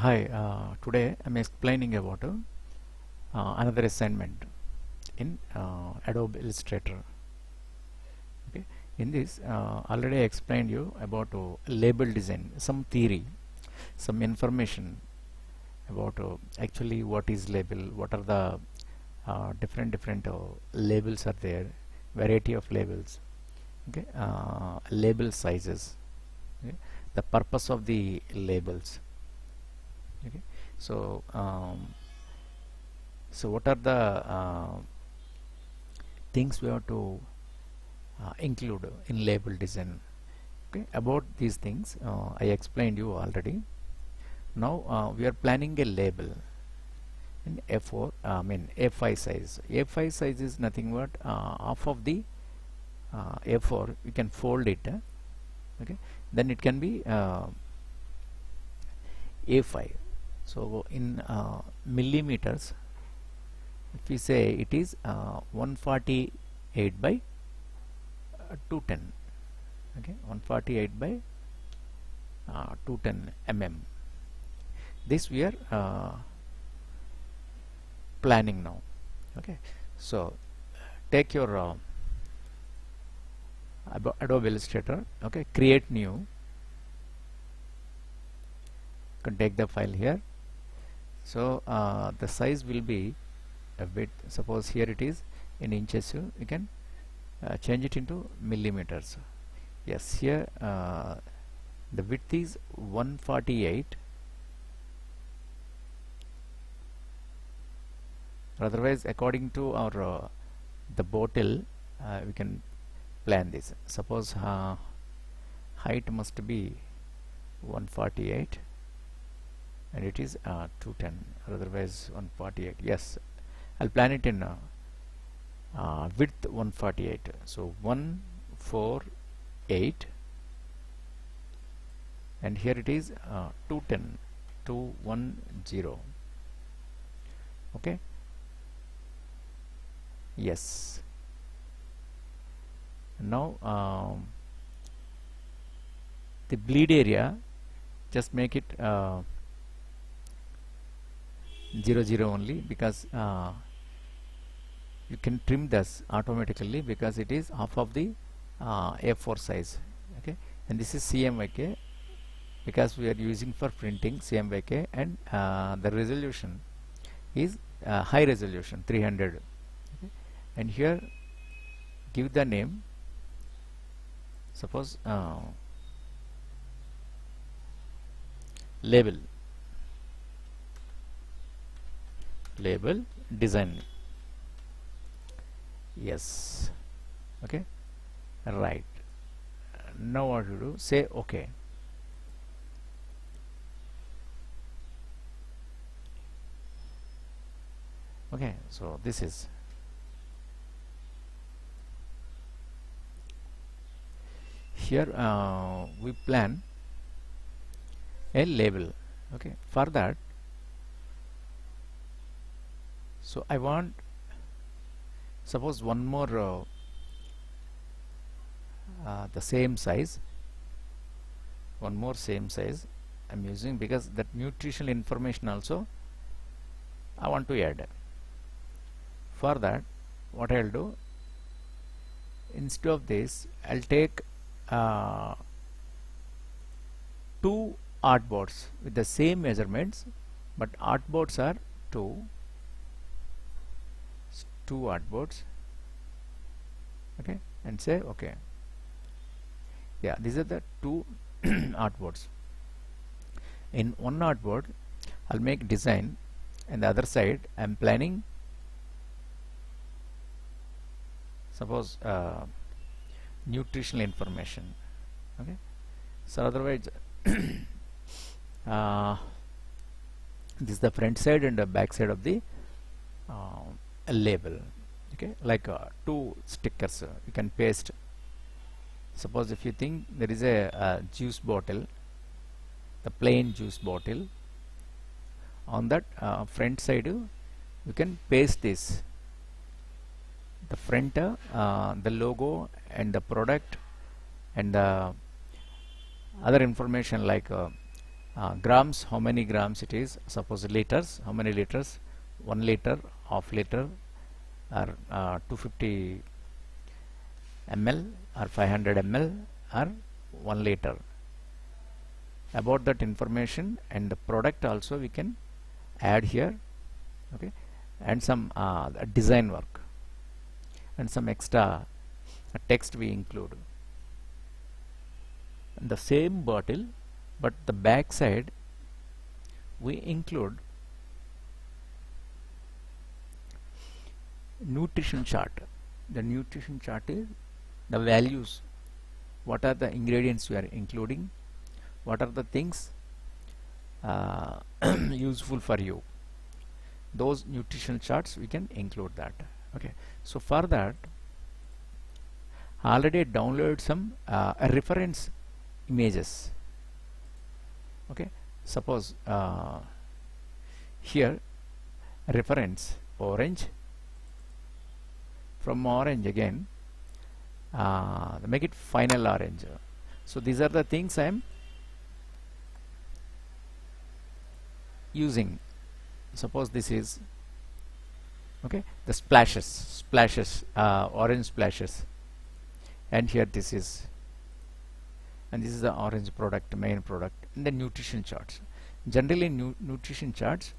Hi, today I'm explaining about another assignment in Adobe Illustrator. Okay, in this already I explained you about label design, some theory, some information about actually what is label, what are the different labels are there, variety of labels. Okay, label sizes. Okay, the purpose of the labels. Okay, so. So what are the things we have to include in label design? Okay, about these things I explained you already. Now we are planning a label in A4, A5 size. A5 size is nothing but half of the A4. You can fold it. Okay, then it can be A5. So in millimeters, if we say it is 148 by 210. Okay, 148 by 210 mm. This we are planning now. Okay, so take your Adobe Illustrator. Okay, create new. You can take the file here. So the size will be a bit. Suppose here it is in inches. You can change it into millimeters. Yes, here the width is 148. Otherwise, according to our the bottle, we can plan this. Suppose height must be 148 and it is 210. Otherwise 148. Yes, I'll plan it in width 148. So 148 and here it is 210. 210. Okay. Yes. Now the bleed area, just make it 0 only, because you can trim this automatically because it is half of the A4 size. Okay, and this is CMYK because we are using for printing CMYK, and the resolution is high resolution 300. Okay. And here give the name, suppose label design. Yes. Okay, right. Now what to do, say okay. Okay, so this is here we plan a label. Okay, for that, so I want, suppose one more the same size, one more same size I'm using, because that nutritional information also I want to add. For that, what I'll do, instead of this, I'll take two artboards with the same measurements, but artboards are two artboards. Okay, and say okay. Yeah, these are the two artboards. In one artboard I'll make design, and the other side I'm planning, suppose nutritional information. Okay, so otherwise this is the front side and the back side of the label. Okay, like two stickers you can paste. Suppose if you think there is a juice bottle, the plain juice bottle, on that front side you can paste this, the front the logo and the product and the other information like grams, how many grams it is. Suppose liters, how many liters, 1 liter, half liter, or 250 ml, or 500 ml, or 1 liter. About that information and the product also we can add here, okay, and some design work and some extra text we include. And the same bottle, but the back side we include nutrition chart. The nutrition chart is the values, what are the ingredients we are including, what are the things useful for you. Those nutritional charts we can include that. Okay, so for that already download some reference images. Okay, suppose here reference orange, from orange again make it final orange. So these are the things I am using. Suppose this is okay, the splashes, orange splashes, and here this is, and this is the orange product, main product, and the nutrition charts. Generally nutrition charts,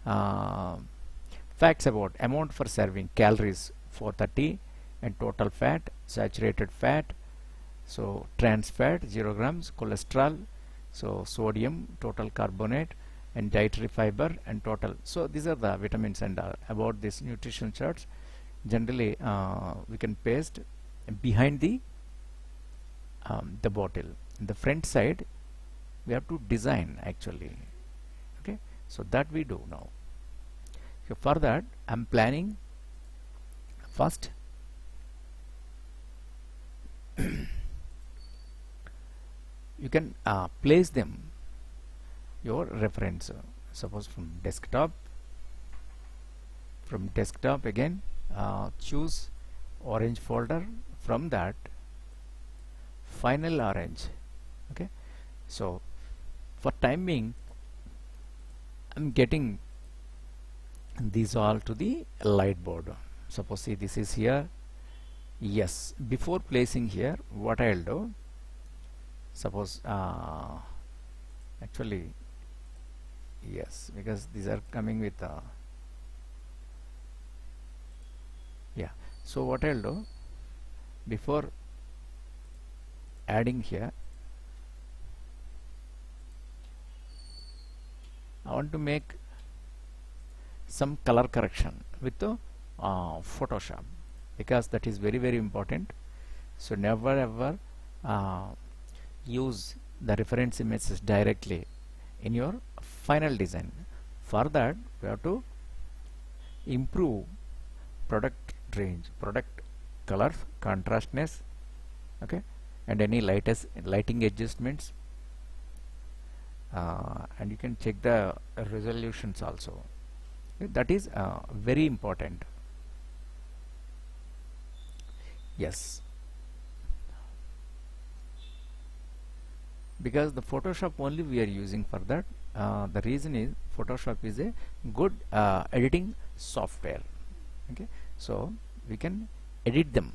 facts about amount for serving, calories 430, and total fat, saturated fat, so trans fat 0 grams, cholesterol, so sodium, total carbonate, and dietary fiber, and total. So these are the vitamins and about this nutrition charts. Generally we can paste behind the bottle. In the front side we have to design actually. Okay, so that we do now. So for that I'm planning first you can place them your reference. Suppose from desktop again choose orange folder, from that final orange. Okay, so for time being I'm getting these all to the light board. Suppose see this is here. Yes, before placing here what I'll do, suppose actually yes, because these are coming with yeah, so what I'll do, before adding here I want to make some color correction with the Photoshop, because that is very very important. So never ever use the reference images directly in your final design. For that we have to improve product range, product colors, contrastness, okay, and any lighting adjustments, and you can check the resolutions also. That is very important. Yes, because the Photoshop only we are using for that. The reason is Photoshop is a good editing software. Okay, so we can edit them.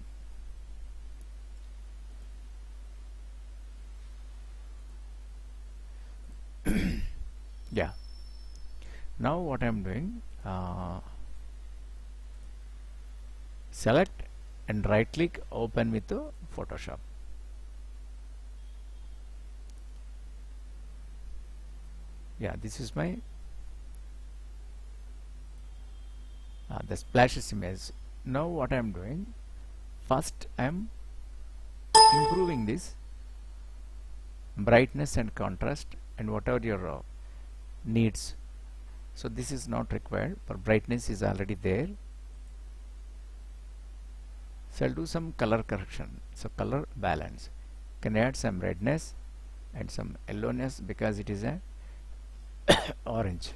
Yeah, now what I'm doing, select and right click, open with the Photoshop. Yeah, this is my the splashes image. Now what I'm doing, first I'm improving this brightness and contrast and whatever your needs. So this is not required, for brightness is already there. So I'll do some color correction. So color balance, can add some redness and some yellowness because it is a orange.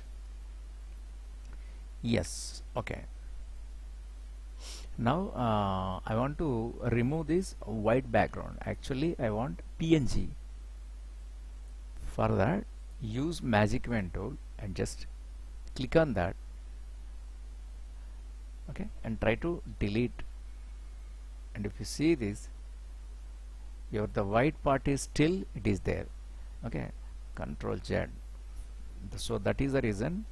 Yes, okay. Now I want to remove this white background. Actually I want PNG. For that use magic wand tool and just click on that, okay, and try to delete. And if you see this, your the white part is still it is there, okay. Control Z. So that is the reason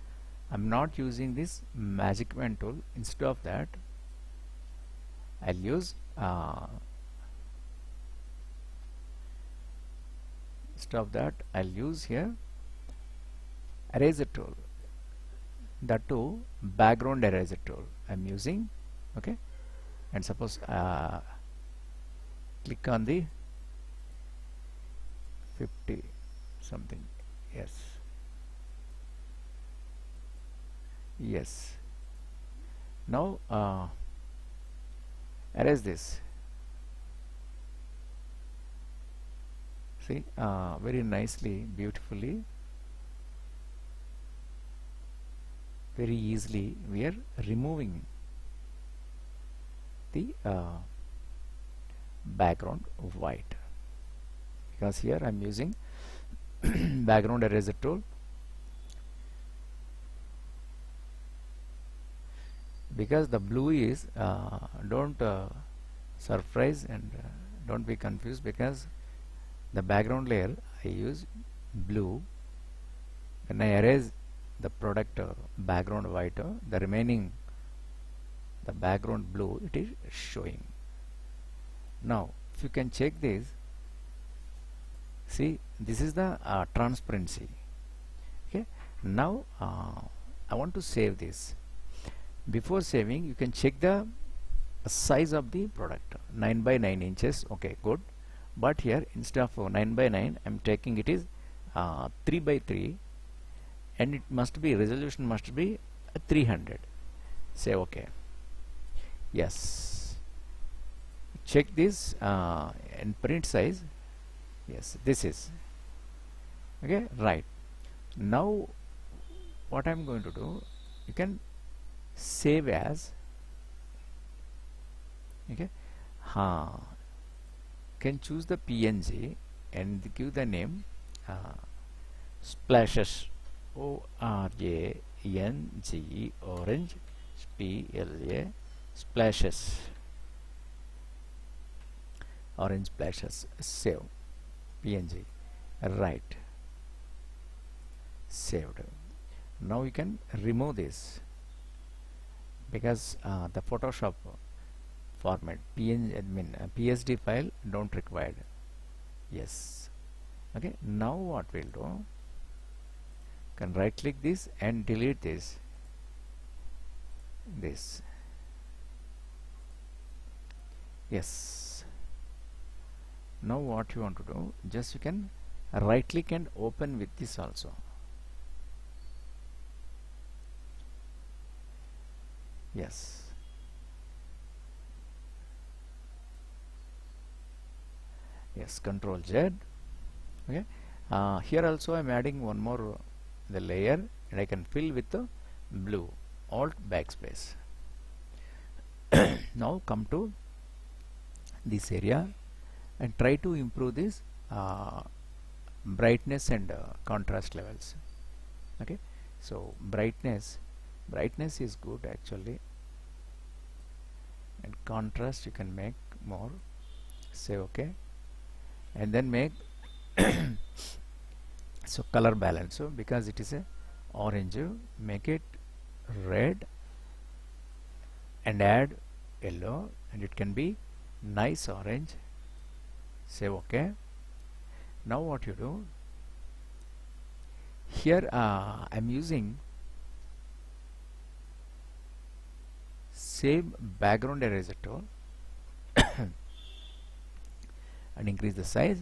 I'm not using this magic wand tool. Instead of that, I'll use here eraser tool, that too background eraser tool I'm using, okay. And suppose click on the 50 something, yes. Now erase this. See, very nicely, beautifully, very easily we are removing the background white, because here I'm using background eraser tool, because the blue is don't surprise and don't be confused, because the background layer I use blue. When I erase the product background white, the remaining the background blue it is showing. Now if you can check this, see, this is the transparency, okay. Now I want to save this. Before saving, you can check the size of the product, 9 by 9 inches, okay, good. But here instead of 9 by 9 I'm taking it is 3 by 3, and it must be resolution must be 300. Say okay. Yes, check this and print size. Yes, this is okay, right. Now what I'm going to do, you can save as, okay. Can choose the PNG and give the name splashes, ORANG, orange, SPLA, splashes, orange splashes. Save PNG, right, saved. Now you can remove this, because the Photoshop format PNG PSD file don't required. Yes, okay. Now what we'll do, can right click this and delete this. Yes. Now what you want to do, just you can right click and open with this also. Yes, yes, Control Z, okay. Here also I'm adding one more the layer, and I can fill with the blue, Alt backspace. Now come to this area and try to improve this brightness and contrast levels, okay. So brightness is good actually, and contrast you can make more. Say okay, and then make so color balance, so because it is a orange, make it red and add yellow, and it can be nice orange. Say okay. Now what you do, here I'm using same background eraser tool and increase the size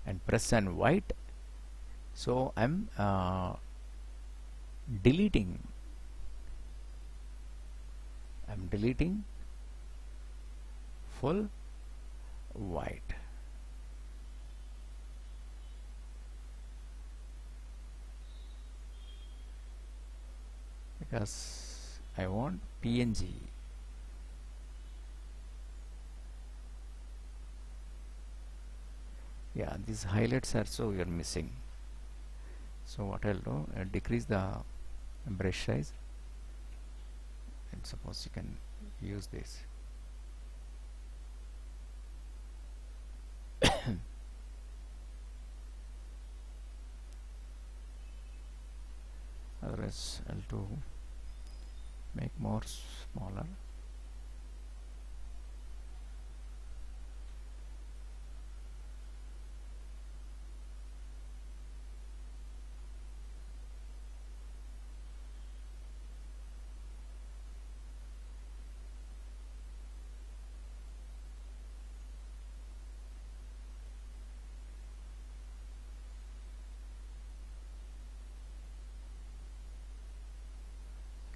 and press on white. So I'm deleting full white, because I want PNG. Yeah, these highlights are so we are missing. So what I'll do, decrease the brush size, and suppose you can use this. Otherwise I'll do make more smaller.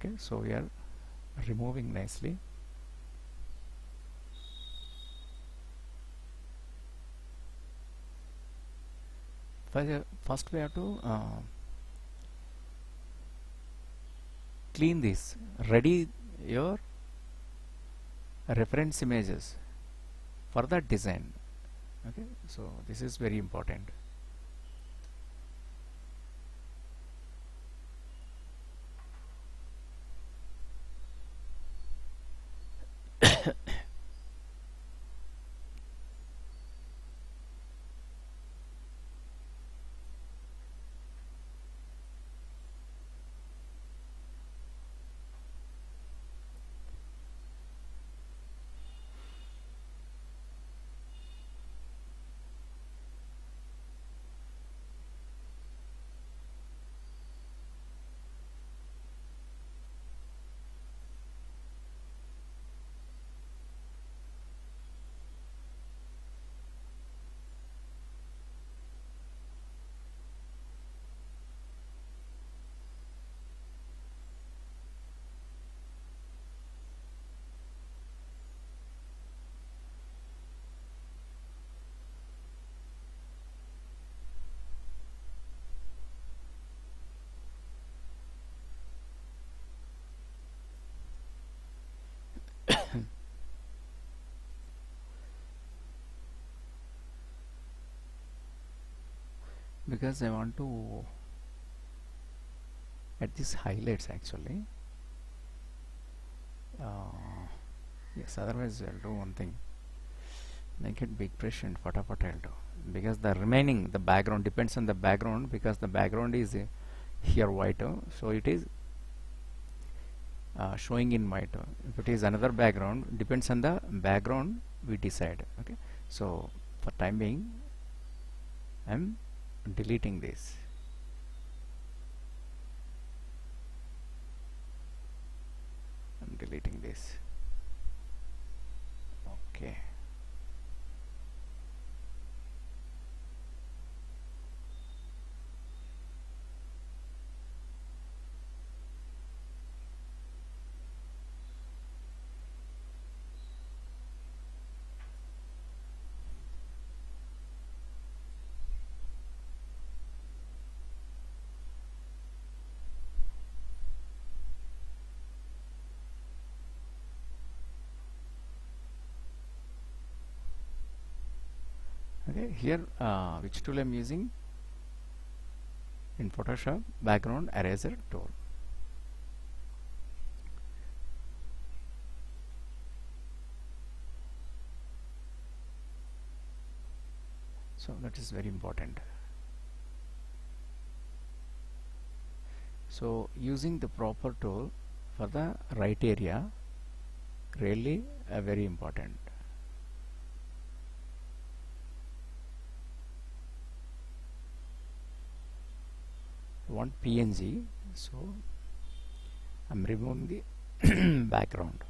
Okay, so we are removing nicely. First we have to clean this, ready your reference images for that design. Okay, so this is very important. Because I want to add these highlights actually. Yes, otherwise I'll do one thing, make it big brush and fatafat I'll do, because the remaining, the background depends on the background, because the background is here white, so it is showing in white. If it is another background, depends on the background we decide. Okay, so for time being I'm deleting this. I'm deleting this. Okay. Okay, here which tool I'm using in Photoshop? Background eraser tool. So that is very important. So using the proper tool for the right area really very important. Want PNG, so I'm removing the background.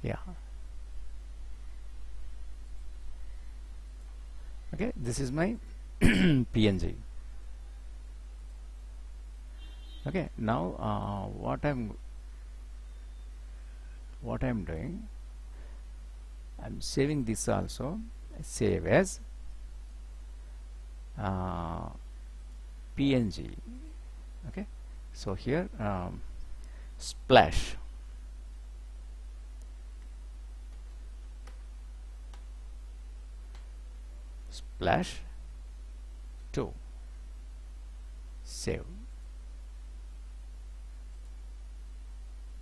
Yeah, okay, this is my PNG. Okay, now what I'm doing, I'm saving this also. Save as uh, PNG. Okay, so here splash. Splash 2. Save.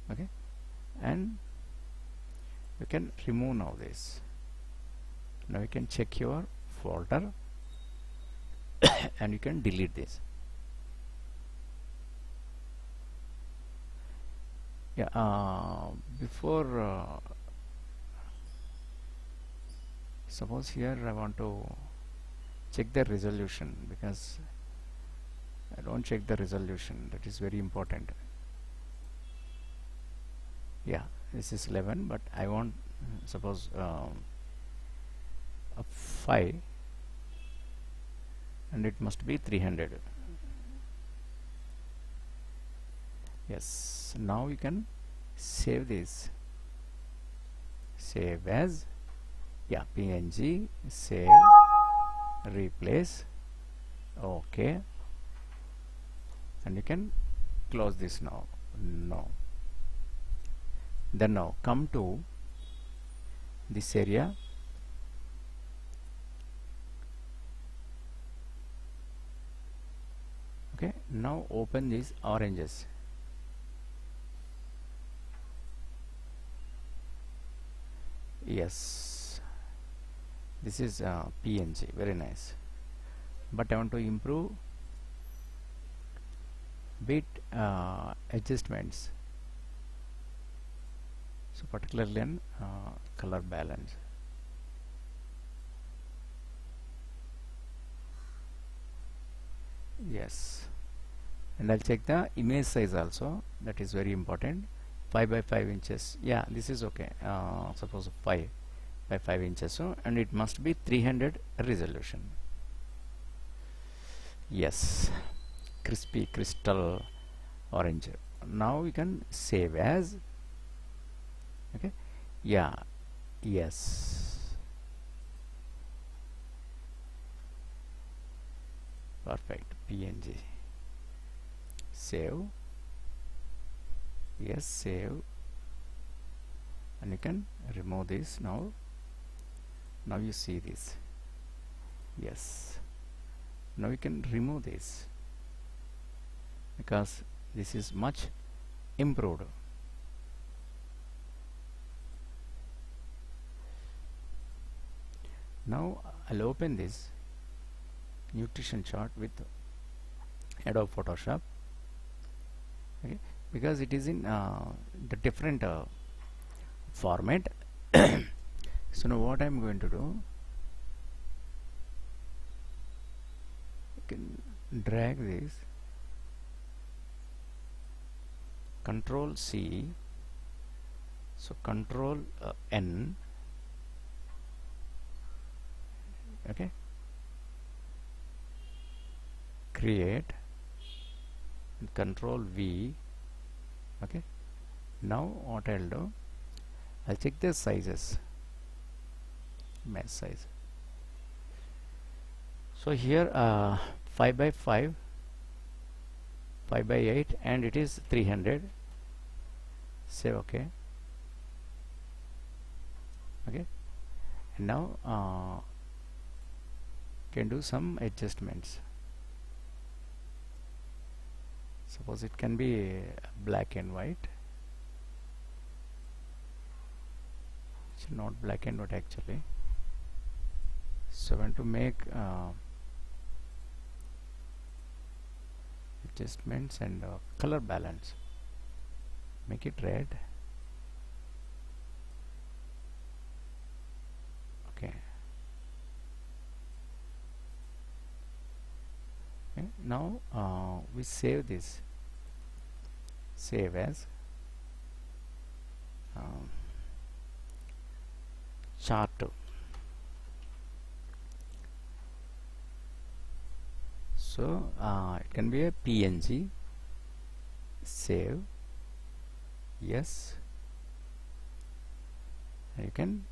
Okay, and you can remove now this. Now you can check your folder and you can delete this. Yeah, before suppose here I want to check the resolution, because I don't check the resolution, that is very important. Yeah, this is 11, but I want suppose a 5, and it must be 300. Yes, now you can save this. Save as, yeah, PNG. Save, replace. Okay, and you can close this now. No, then now come to this area. Okay, now open these oranges. Yes, this is PNG, very nice, but I want to improve bit adjustments, so particularly in color balance. Yes, and I'll check the image size also, that is very important. 5 by 5 inches, yeah, this is okay. Suppose 5 by 5 inches, so, and it must be 300 resolution. Yes, crispy crystal orange. Now we can save as. Okay, yeah, yes, perfect. PNG, save. Yes, save, and you can remove this now. Now you see this. Yes, now you can remove this, because this is much improved. Now I'll open this nutrition chart with Adobe Photoshop. Okay, because it is in the different format. So now what I'm going to do, you can drag this, Control C, so Control N. Okay, create, and Control V. Okay, now what I'll do, I'll check the sizes, mesh size. So here 5 by 5, 5 by 8, and it is 300. Say okay. Okay, and now can do some adjustments. Suppose it can be black and white. It's not black and white actually. So I want to make adjustments and color balance. Make it red. Okay. Okay. Now we save this. Save as. chart. So it can be a PNG. Save. Yes. And you can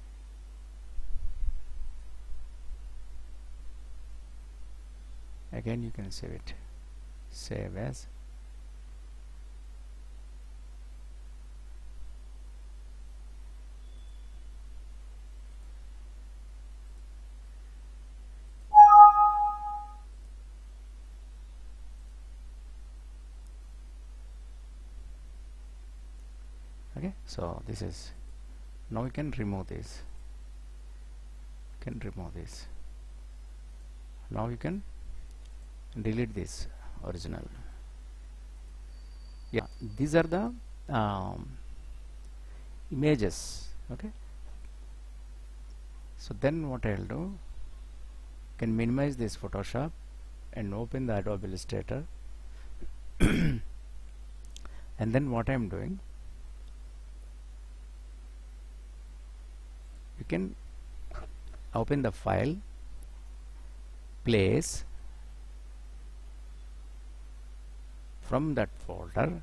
again you can save it. Save as. Okay, so this is, now you can remove this. Now you can delete this original. Yeah, these are the images. Okay, so then what I'll do, can minimize this Photoshop and open the Adobe Illustrator. And then what I'm doing, you can open the file, place, from that folder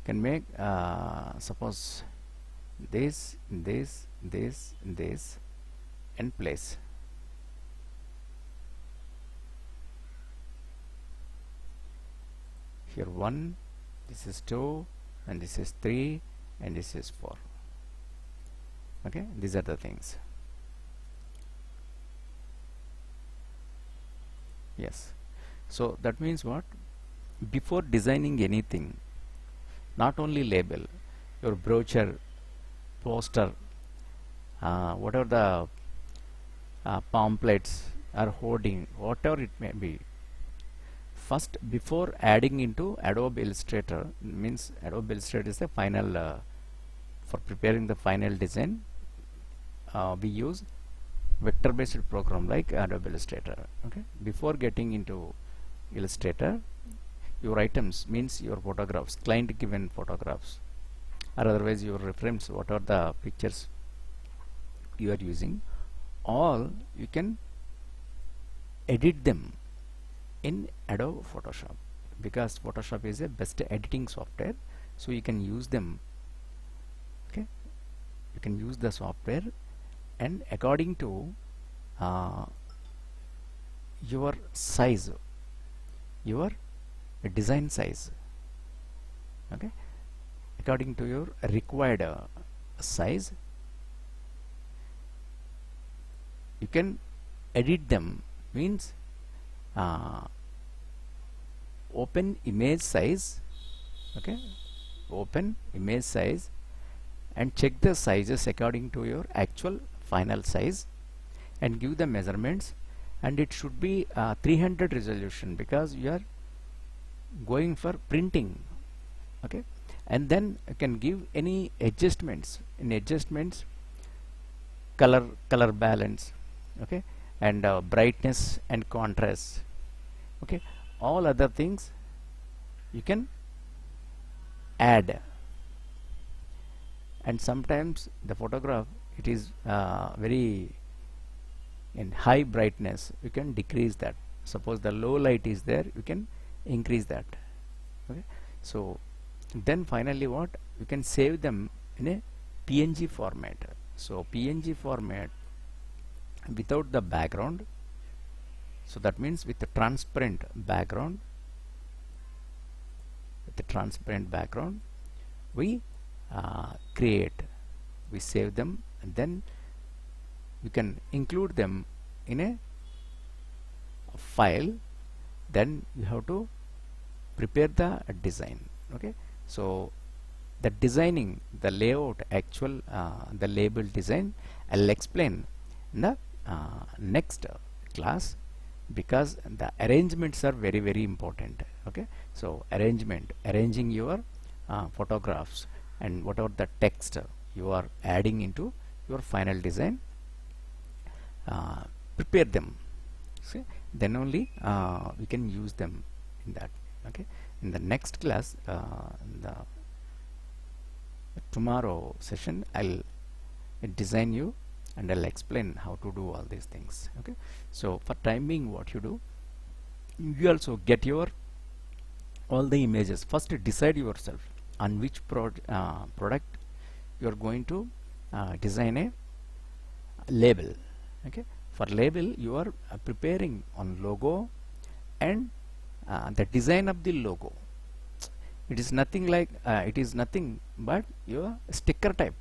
can make suppose this and place. Here 1, this is 2, and this is 3, and this is 4. Okay, these are the things. Yes, so that means what, before designing anything, not only label, your brochure, poster, whatever the pamphlets or hoarding, whatever it may be, first before adding into Adobe Illustrator, means Adobe Illustrator is the final for preparing the final design. We use vector based program like Adobe Illustrator. Okay, before getting into Illustrator, your items means your photographs, client given photographs, or otherwise your reference, whatever the pictures you are using, all you can edit them in Adobe Photoshop, because Photoshop is a best editing software, so you can use them. Okay, you can use the software, and according to your size, your design size, okay, according to your required size, you can edit them. Means open image size. Okay, open image size and check the sizes according to your actual final size and give the measurements, and it should be 300 resolution, because you are going for printing. Okay, and then you can give any adjustments. In adjustments, color balance, okay, and brightness and contrast, okay, all other things you can add. And sometimes the photograph, it is very in high brightness, you can decrease that. Suppose the low light is there, you can increase that. Okay, so then finally what, you can save them in a PNG format. So PNG format without the background, so that means with the transparent background, we create, we save them, and then you can include them in a file. Then you have to prepare the design. Okay, so the designing, the layout, actual the label design, I'll explain in the next class, because the arrangements are very, very important. Okay, so arranging your photographs and whatever the text you are adding into your final design, prepare them. See, then only we can use them in that. Okay, in the next class, the tomorrow session, I'll design you, and I'll explain how to do all these things. Okay, so for time being, what you do, you also get your all the images. First decide yourself on which product you are going to design a label. Okay, for label you are preparing on logo and the design of the logo. It is nothing like it is nothing but your sticker type.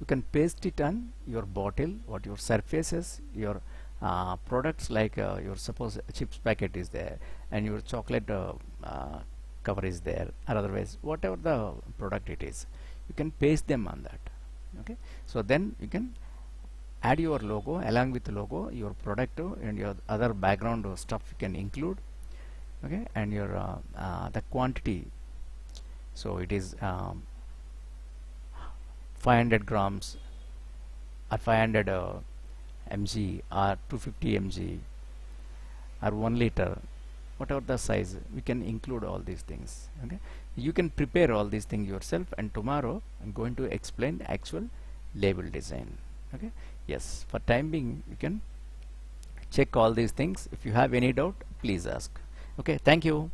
You can paste it on your bottle, what your surfaces, your products, like your suppose chips packet is there and your chocolate cover is there, or otherwise whatever the product it is, you can paste them on that. Okay, so then you can add your logo, along with the logo your product and your other background stuff you can include. Okay, and your the quantity, so it is 500 grams or 500 mg or 250 mg or 1 liter, whatever the size, we can include all these things. Okay, you can prepare all these things yourself, and tomorrow I'm going to explain actual label design. Okay, yes, for time being you can check all these things. If you have any doubt, please ask. Okay, thank you.